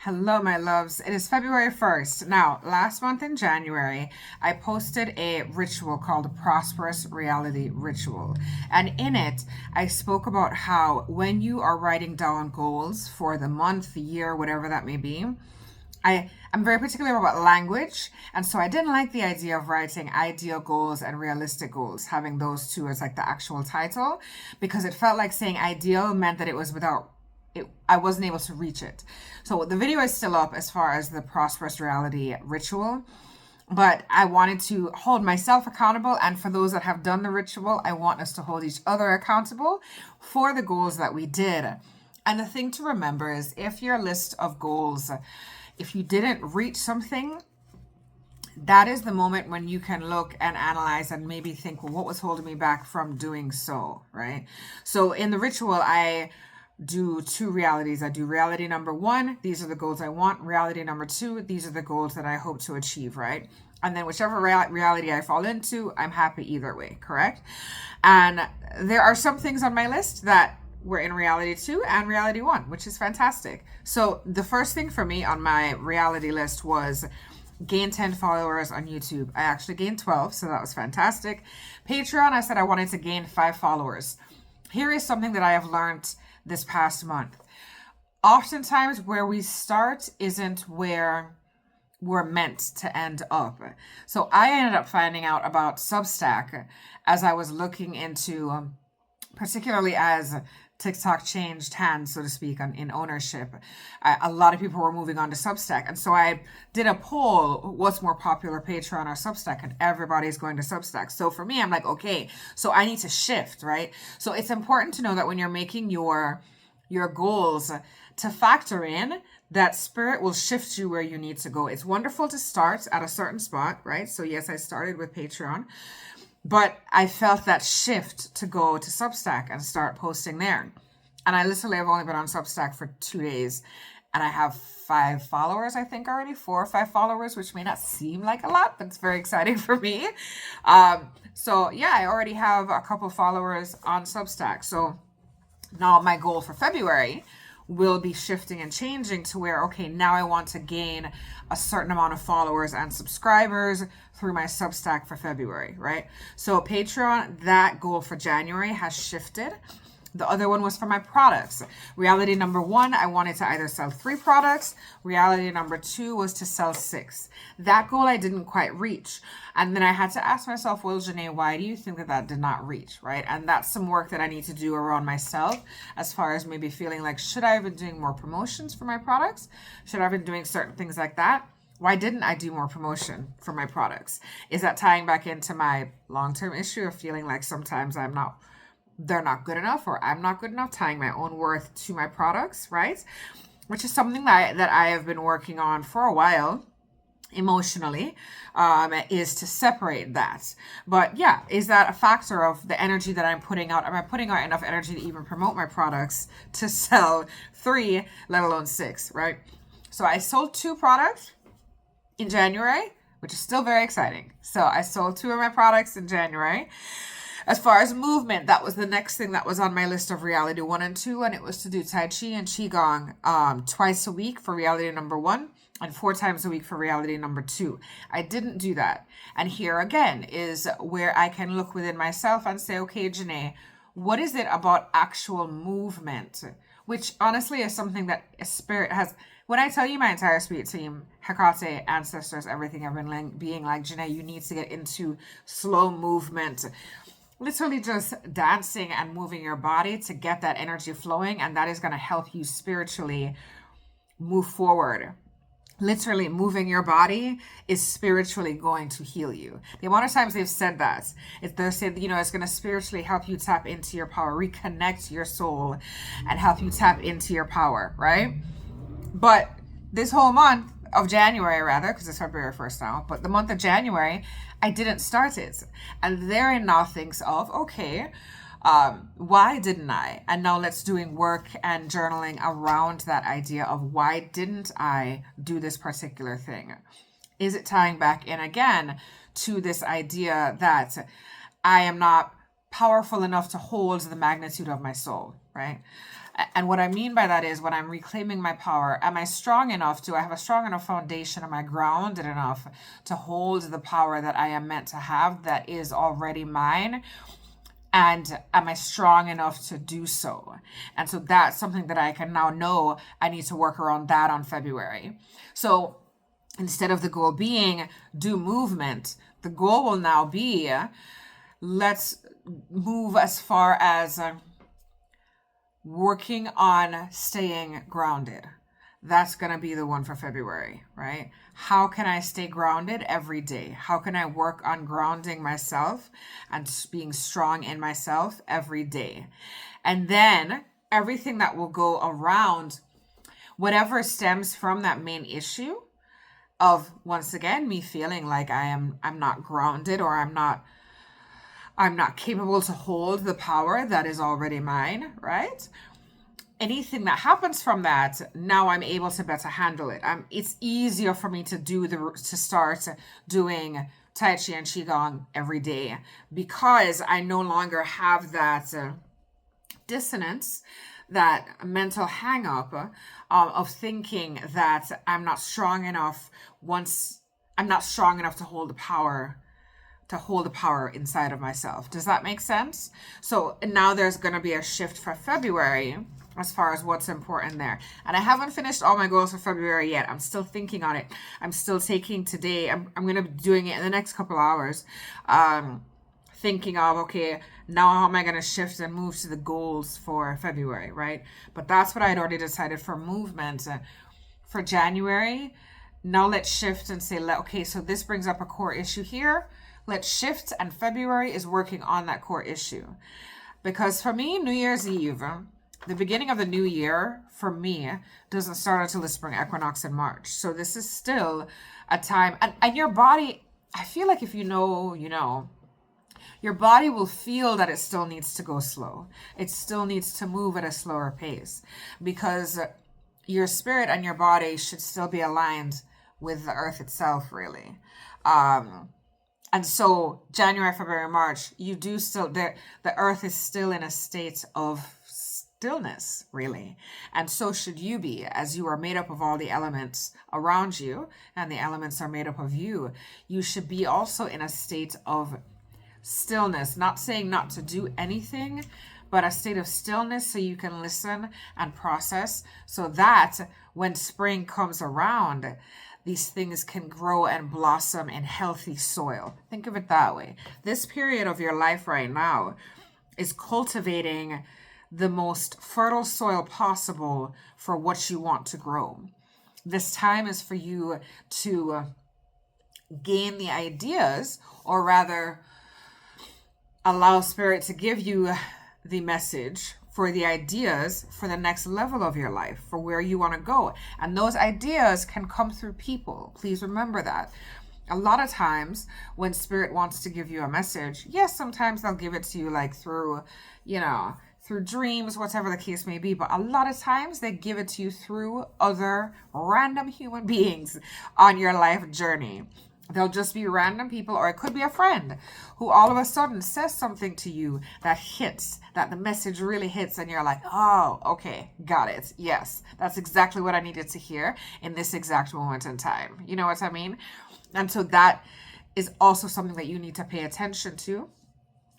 Hello, my loves. It is February 1st. Now, last month in January, I posted a ritual called the Prosperous Reality Ritual. And in it, I spoke about how when you are writing down goals for the month, the year, whatever that may be, I'm very particular about language, and so I didn't like the idea of writing ideal goals and realistic goals, having those two as like the actual title, because it felt like saying ideal meant that it was without I wasn't able to reach it. So the video is still up as far as the prosperous reality ritual, but I wanted to hold myself accountable. And for those that have done the ritual, I want us to hold each other accountable for the goals that we did. And the thing to remember is if your list of goals, if you didn't reach something, that is the moment when you can look and analyze and maybe think, well, what was holding me back from doing so, right? So in the ritual, I do two realities. I do reality number one, these are the goals I want. Reality number two, these are the goals that I hope to achieve, right? And then whichever reality I fall into, I'm happy either way, correct? And there are some things on my list that were in reality two and reality one, which is fantastic. So the first thing for me on my reality list was gain 10 followers on YouTube. I actually gained 12, so that was fantastic. Patreon, I said I wanted to gain 5 followers. Here is something that I have learned this past month. Oftentimes, where we start isn't where we're meant to end up. So I ended up finding out about Substack as I was looking into, particularly as TikTok changed hands, so to speak, in ownership. A lot of people were moving on to Substack. And so I did a poll, what's more popular, Patreon or Substack? And everybody's going to Substack. So for me, I'm like, okay, so I need to shift, right? So it's important to know that when you're making your goals, to factor in that spirit will shift you where you need to go. It's wonderful to start at a certain spot, right? So yes, I started with Patreon, but I felt that shift to go to Substack and start posting there. And I literally have only been on Substack for 2 days and I have 5 followers, I think already, 4 or 5 followers, which may not seem like a lot, but it's very exciting for me. So yeah, I already have a couple followers on Substack. So now my goal for February will be shifting and changing to where, okay, now I want to gain a certain amount of followers and subscribers through my Substack for February, right? So Patreon, that goal for January has shifted. The other one was for my products. Reality number one, I wanted to either sell 3 products. Reality number 2 was to sell 6. That goal I didn't quite reach. And then I had to ask myself, well, Janae, why do you think that did not reach, right? And that's some work that I need to do around myself as far as maybe feeling like, should I have been doing more promotions for my products? Should I have been doing certain things like that? Why didn't I do more promotion for my products? Is that tying back into my long-term issue of feeling like sometimes they're not good enough or I'm not good enough, tying my own worth to my products, right? Which is something that I have been working on for a while emotionally, is to separate that. But yeah, is that a factor of the energy that I'm putting out? Am I putting out enough energy to even promote my products to sell 3, let alone 6, right? So I sold 2 products in January, which is still very exciting. So I sold 2 of my products in January. As far as movement, that was the next thing that was on my list of reality 1 and 2, and it was to do Tai Chi and Qigong twice a week for reality number 1 and 4 times a week for reality number 2. I didn't do that. And here again is where I can look within myself and say, okay, Janae, what is it about actual movement? Which honestly is something that a spirit has. When I tell you my entire spirit team, Hecate, ancestors, everything, I've been being like, Janae, you need to get into slow movement. Literally just dancing and moving your body to get that energy flowing, and that is going to help you spiritually move forward. Literally moving your body is spiritually going to heal you. The amount of times they've said that, they're saying, it's going to spiritually help you tap into your power, reconnect your soul, and help you tap into your power, right? But this whole month of January, rather, because it's February 1st now, but the month of January, I didn't start it. And therein now thinks of, okay, why didn't I? And now let's doing work and journaling around that idea of why didn't I do this particular thing? Is it tying back in again to this idea that I am not powerful enough to hold the magnitude of my soul, right? And what I mean by that is when I'm reclaiming my power, am I strong enough? Do I have a strong enough foundation? Am I grounded enough to hold the power that I am meant to have that is already mine? And am I strong enough to do so? And so that's something that I can now know I need to work around that on February. So instead of the goal being do movement, the goal will now be let's move as far as working on staying grounded. That's going to be the one for February, right? How can I stay grounded every day? How can I work on grounding myself and being strong in myself every day? And then everything that will go around whatever stems from that main issue of, once again, me feeling like I'm not grounded, or I'm not capable to hold the power that is already mine, right? Anything that happens from that, now I'm able to better handle it. It's easier for me to start doing Tai Chi and Qigong every day, because I no longer have that dissonance, that mental hang up of thinking that I'm not strong enough to hold the power inside of myself. Does that make sense? So now there's going to be a shift for February as far as what's important there. And I haven't finished all my goals for February yet. I'm still thinking on it. I'm still taking today. I'm going to be doing it in the next couple hours. Thinking of, okay, now how am I going to shift and move to the goals for February, right? But that's what I had already decided for movement for January. Now let's shift and say, okay, so this brings up a core issue here. Let's shift, and February is working on that core issue. Because for me, New Year's Eve, the beginning of the new year, for me, doesn't start until the spring equinox in March. So this is still a time, and your body, I feel like if you know, your body will feel that it still needs to go slow. It still needs to move at a slower pace, because your spirit and your body should still be aligned with the earth itself, really. And so January, February, March, the earth is still in a state of stillness, really. And so should you be, as you are made up of all the elements around you, and the elements are made up of you. You should be also in a state of stillness, not saying not to do anything, but a state of stillness so you can listen and process, so that when spring comes around, these things can grow and blossom in healthy soil. Think of it that way. This period of your life right now is cultivating the most fertile soil possible for what you want to grow. This time is for you to gain the ideas, or rather allow spirit to give you the message for the ideas for the next level of your life, for where you want to go. And those ideas can come through people. Please remember that. A lot of times when spirit wants to give you a message, yes, sometimes they'll give it to you like through dreams, whatever the case may be. But a lot of times they give it to you through other random human beings on your life journey. They'll just be random people, or it could be a friend who all of a sudden says something to you that hits, that the message really hits, and you're like, oh, okay, got it. Yes, that's exactly what I needed to hear in this exact moment in time. You know what I mean? And so that is also something that you need to pay attention to,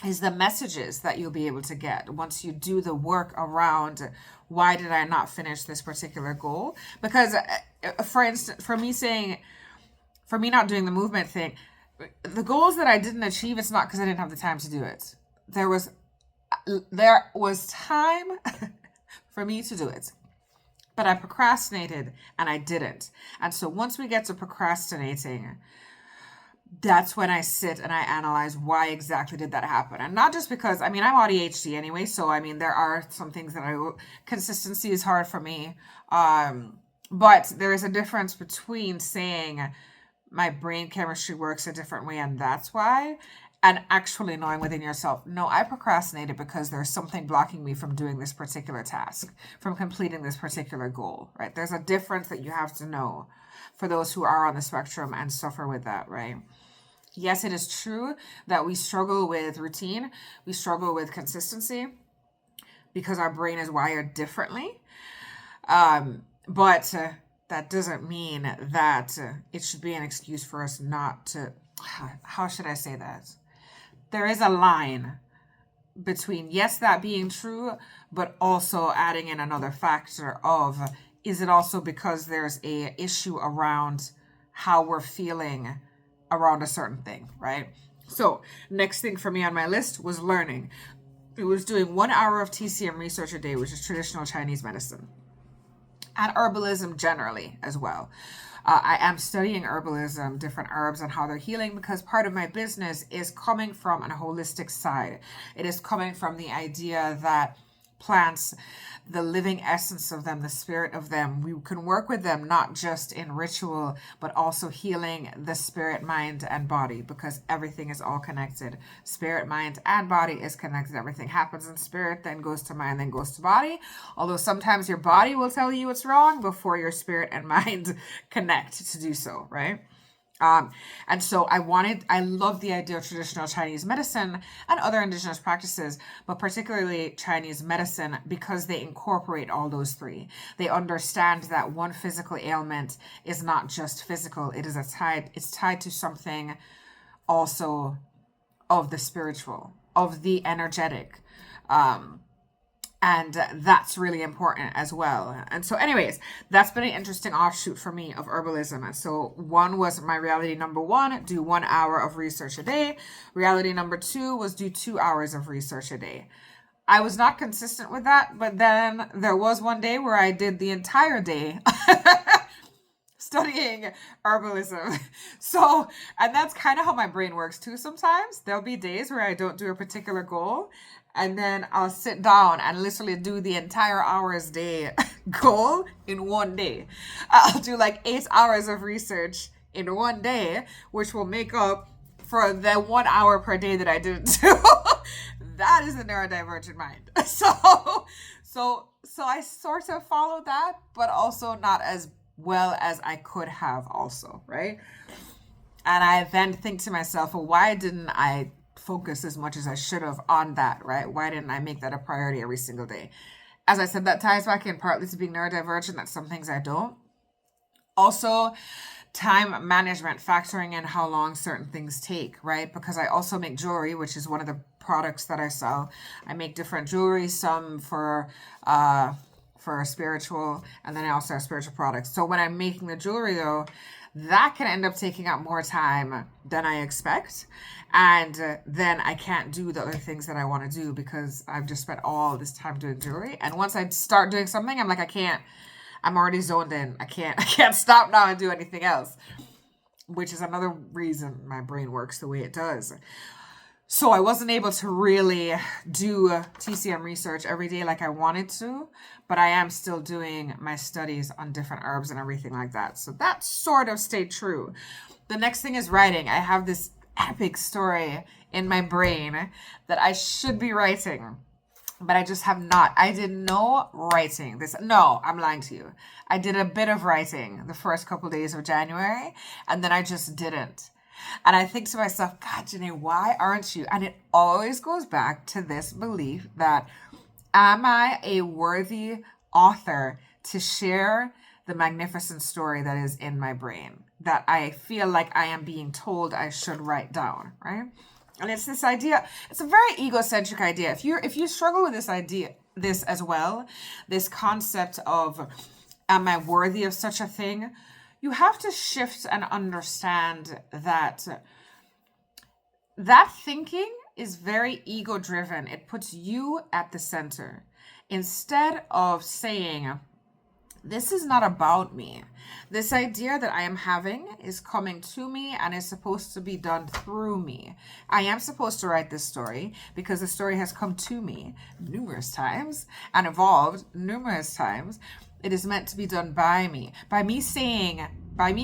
is the messages that you'll be able to get once you do the work around why did I not finish this particular goal? Because, for instance, for me not doing the movement thing, the goals that I didn't achieve, it's not because I didn't have the time to do it. There was time for me to do it, but I procrastinated and I didn't. And so once we get to procrastinating, that's when I sit and I analyze why exactly did that happen. And not just because, I'm ADHD anyway. So, there are some things that consistency is hard for me. But there is a difference between saying my brain chemistry works a different way and that's why, and actually knowing within yourself, no, I procrastinated because there's something blocking me from doing this particular task, from completing this particular goal, right? There's a difference that you have to know for those who are on the spectrum and suffer with that, right? Yes, it is true that we struggle with routine, we struggle with consistency, because our brain is wired differently. But that doesn't mean that it should be an excuse for us not to, how should I say that? There is a line between, yes, that being true, but also adding in another factor of, is it also because there's a issue around how we're feeling around a certain thing, right? So next thing for me on my list was learning. It was doing 1 hour of TCM research a day, which is traditional Chinese medicine, and herbalism generally as well. I am studying herbalism, different herbs and how they're healing, because part of my business is coming from a holistic side. It is coming from the idea that plants, the living essence of them, the spirit of them, we can work with them not just in ritual, but also healing the spirit, mind, and body, because everything is all connected. Spirit, mind, and body is connected. Everything happens in spirit, then goes to mind, then goes to body. Although sometimes your body will tell you it's wrong before your spirit and mind connect to do so, right? And so I love the idea of traditional Chinese medicine and other indigenous practices, but particularly Chinese medicine, because they incorporate all those three. They understand that one physical ailment is not just physical. It's tied to something also of the spiritual, of the energetic. And that's really important as well. And so anyways, that's been an interesting offshoot for me of herbalism. And so one was my reality number 1, do 1 hour of research a day. Reality number 2 was do 2 hours of research a day. I was not consistent with that, but then there was one day where I did the entire day studying herbalism. So, and that's kind of how my brain works too sometimes. There'll be days where I don't do a particular goal, and then I'll sit down and literally do the entire hours day goal in one day. I'll do like 8 hours of research in one day, which will make up for the 1 hour per day that I didn't do. That is a neurodivergent mind. So I sort of followed that, but also not as well as I could have also, right? And I then think to myself, well, why didn't I focus as much as I should have on that, right? Why didn't I make that a priority every single day? As I said, that ties back in partly to being neurodivergent. That's some things I don't. Also, time management, factoring in how long certain things take, right? Because I also make jewelry, which is one of the products that I sell. I make different jewelry, some for spiritual, and then I also have spiritual products. So when I'm making the jewelry though, that can end up taking up more time than I expect. And then I can't do the other things that I want to do because I've just spent all this time doing jewelry. And once I start doing something, I'm like, I'm already zoned in. I can't stop now and do anything else, which is another reason my brain works the way it does. So I wasn't able to really do TCM research every day like I wanted to, but I am still doing my studies on different herbs and everything like that. So that sort of stayed true. The next thing is writing. I have this epic story in my brain that I should be writing, but I just have not. I did no writing. No, I'm lying to you. I did a bit of writing the first couple days of January, and then I just didn't. And I think to myself, God, Janae, why aren't you? And it always goes back to this belief that, am I a worthy author to share the magnificent story that is in my brain, that I feel like I am being told I should write down, right? And it's this idea, it's a very egocentric idea. If you struggle with this as well, this concept of, am I worthy of such a thing? You have to shift and understand that thinking is very ego driven. It puts you at the center instead of saying, this is not about me. This idea that I am having is coming to me and is supposed to be done through me. I am supposed to write this story because the story has come to me numerous times and evolved numerous times. It is meant to be done by me. By me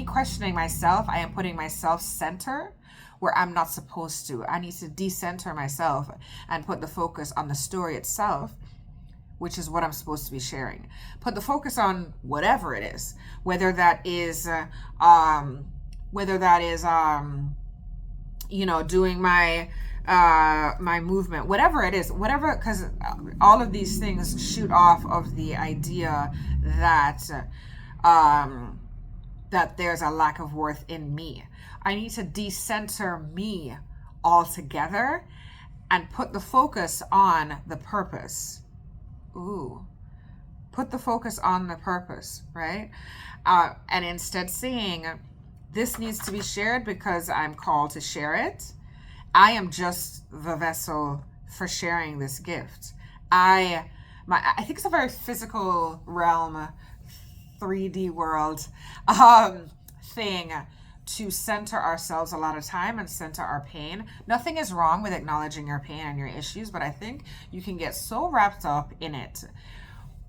questioning myself, I am putting myself center where I'm not supposed to. I need to decenter myself and put the focus on the story itself, which is what I'm supposed to be sharing. Put the focus on whatever it is, whether that is doing my my movement, whatever it is, whatever, because all of these things shoot off of the idea that that there's a lack of worth in me. I need to decenter me altogether and put the focus on the purpose. Ooh, put the focus on the purpose, right? And instead saying, this needs to be shared because I'm called to share it. I am just the vessel for sharing this gift. I think it's a very physical realm, 3D world thing to center ourselves a lot of time and center our pain. Nothing is wrong with acknowledging your pain and your issues, but I think you can get so wrapped up in it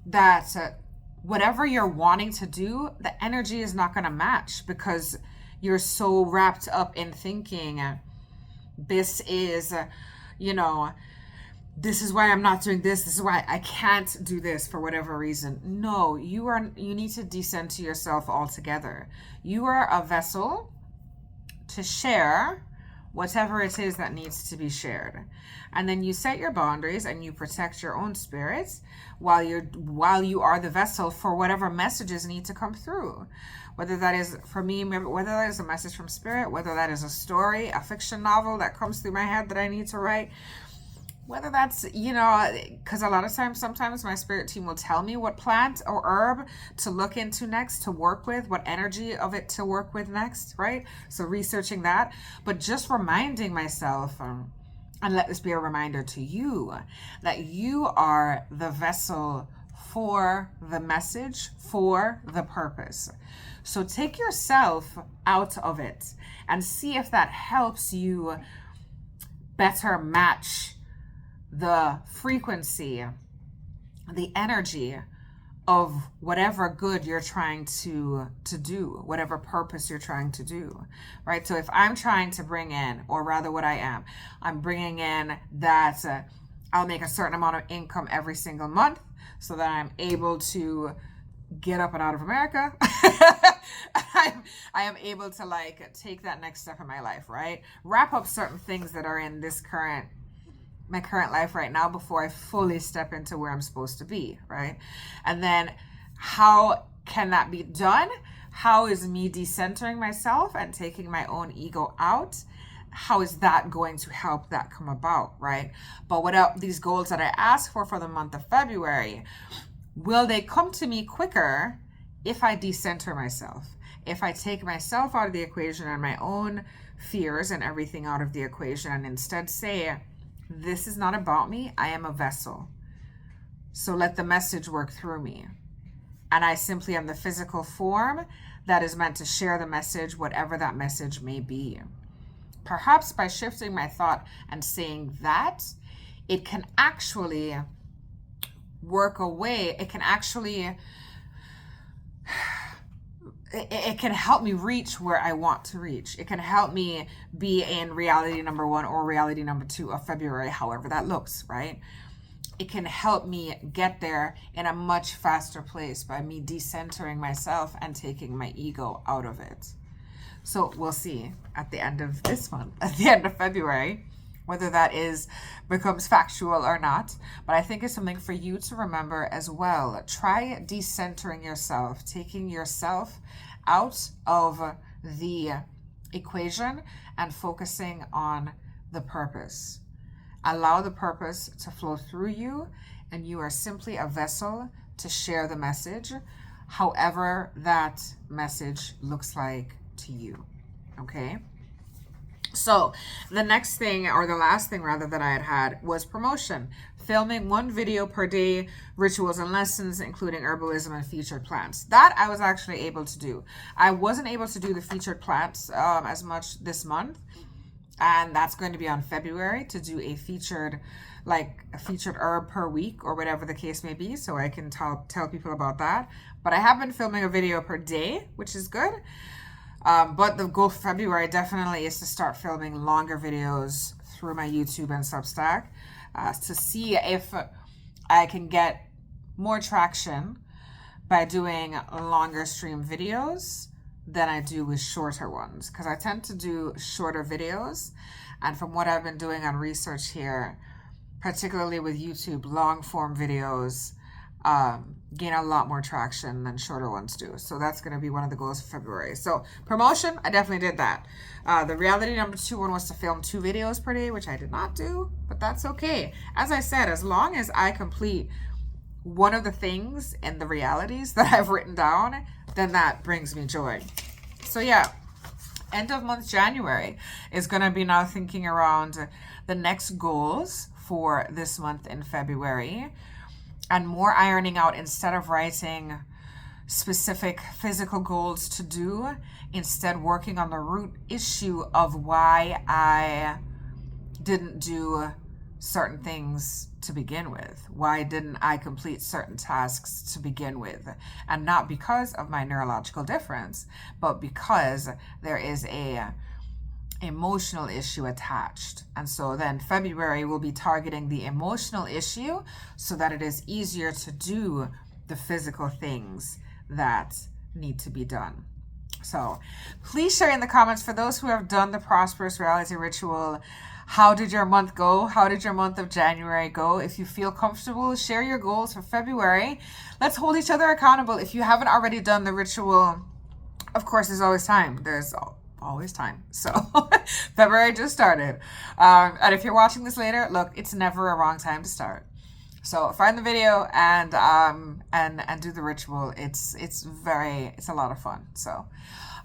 that whatever you're wanting to do, the energy is not going to match because you're so wrapped up in thinking this is, this is why I'm not doing this. This is why I can't do this for whatever reason. No, you need to descend to yourself altogether. You are a vessel to share whatever it is that needs to be shared. And then you set your boundaries and you protect your own spirits while you are the vessel for whatever messages need to come through. Whether that is, for me, whether that is a message from spirit, whether that is a story, a fiction novel that comes through my head that I need to write, whether that's, because a lot of times, sometimes my spirit team will tell me what plant or herb to look into next, to work with, what energy of it to work with next, right? So researching that, but just reminding myself, and let this be a reminder to you, that you are the vessel for the message, for the purpose. So take yourself out of it and see if that helps you better match the frequency, the energy of whatever good you're trying to do, whatever purpose you're trying to do, right? So if I'm trying to bring in, or rather what I am, I'm bringing in that I'll make a certain amount of income every single month so that I'm able to get up and out of America. I am able to take that next step in my life, right? Wrap up certain things that are in my current life right now before I fully step into where I'm supposed to be, right? And then how can that be done? How is me decentering myself and taking my own ego out? How is that going to help that come about, right? But without these goals that I asked for the month of February, will they come to me quicker if I decenter myself? If I take myself out of the equation and my own fears and everything out of the equation and instead say, this is not about me, I am a vessel. So let the message work through me. And I simply am the physical form that is meant to share the message, whatever that message may be. Perhaps by shifting my thought and saying that, it can actually work away. It can actually, it can help me reach where I want to reach. It can help me be in reality number 1 or reality number 2 of February, however that looks, right? It can help me get there in a much faster place by me decentering myself and taking my ego out of it. So we'll see at the end of this month, at the end of February, whether that becomes factual or not. But I think it's something for you to remember as well. Try decentering yourself, taking yourself out of the equation and focusing on the purpose. Allow the purpose to flow through you, and you are simply a vessel to share the message, however that message looks like to you. Okay? So the next thing, or the last thing rather, that I had was promotion. Filming 1 video per day, rituals and lessons, including herbalism and featured plants. That I was actually able to do. I wasn't able to do the featured plants as much this month. And that's going to be on February, to do a featured herb per week or whatever the case may be. So I can tell people about that. But I have been filming a video per day, which is good. But the goal for February definitely is to start filming longer videos through my YouTube and Substack to see if I can get more traction by doing longer stream videos than I do with shorter ones, because I tend to do shorter videos. And from what I've been doing on research here, particularly with YouTube, long form videos gain a lot more traction than shorter ones do. So that's going to be one of the goals for February. So promotion, I definitely did that. The reality number 2 one was to film 2 videos per day, which I did not do, but that's okay. As I said, as long as I complete one of the things in the realities that I've written down, then that brings me joy. So yeah, end of month January is going to be now thinking around the next goals for this month in February, and more ironing out. Instead of writing specific physical goals to do, instead working on the root issue of why I didn't do certain things to begin with. Why didn't I complete certain tasks to begin with? And not because of my neurological difference, but because there is a emotional issue attached. And so then February will be targeting the emotional issue so that it is easier to do the physical things that need to be done. So please share in the comments, for those who have done the Prosperous Reality Ritual, how did your month go? How did your month of January go? If you feel comfortable, share your goals for February. Let's hold each other accountable. If you haven't already done the ritual, of course, there's always time. There's always time. So February just started. And if you're watching this later, look, it's never a wrong time to start. So find the video and do the ritual. It's a lot of fun. So, all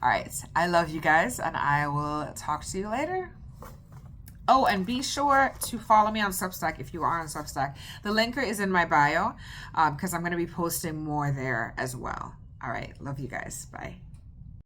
right. I love you guys, and I will talk to you later. Oh, and be sure to follow me on Substack if you are on Substack. The link is in my bio, because I'm going to be posting more there as well. All right. Love you guys. Bye.